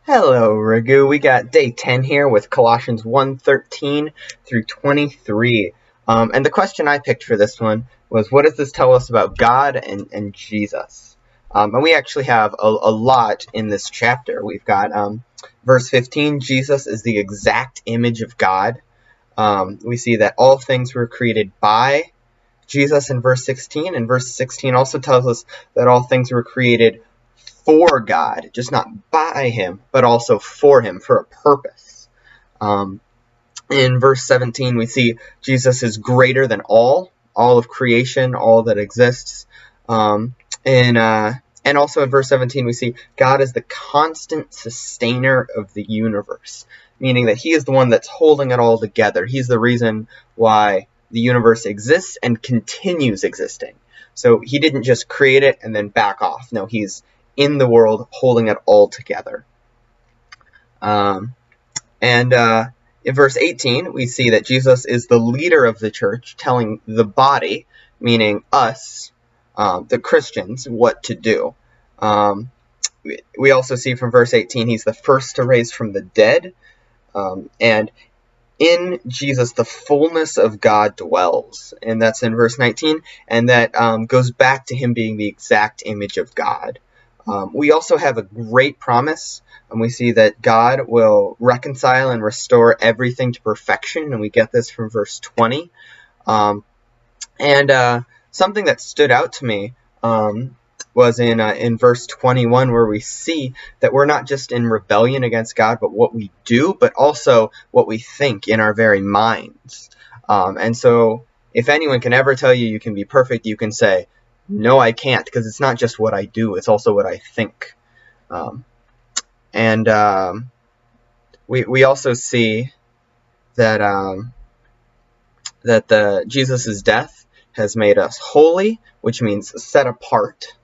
Hello, Ragu. We got day 10 here with Colossians 1:13 through 23. And the question I picked for this one was, what does this tell us about God and Jesus? And we actually have a lot in this chapter. We've got verse 15, Jesus is the exact image of God. We see that all things were created by Jesus in verse 16, and verse 16 also tells us that all things were created for God, just not by him, but also for him, for a purpose. In verse 17, we see Jesus is greater than all of creation, all that exists. And also in verse 17, we see God is the constant sustainer of the universe, meaning that he is the one that's holding it all together. He's the reason why the universe exists and continues existing. So he didn't just create it and then back off. No, he's in the world holding it all together. In verse 18, we see that Jesus is the leader of the church, telling the body, meaning us, the Christians, what to do. We also see from verse 18, he's the first to raise from the dead. And in Jesus, the fullness of God dwells. And that's in verse 19. And that goes back to him being the exact image of God. We also have a great promise, and we see that God will reconcile and restore everything to perfection, and we get this from verse 20. Something that stood out to me was in verse 21, where we see that we're not just in rebellion against God, but what we do, but also what we think in our very minds. And so if anyone can ever tell you you can be perfect, you can say, no, I can't, because it's not just what I do, it's also what I think. We also see that Jesus' death has made us holy, which means set apart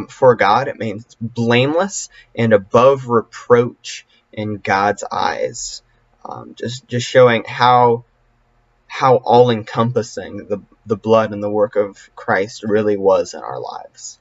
for God. It means blameless and above reproach in God's eyes. Just showing how all-encompassing the blood and the work of Christ really was in our lives.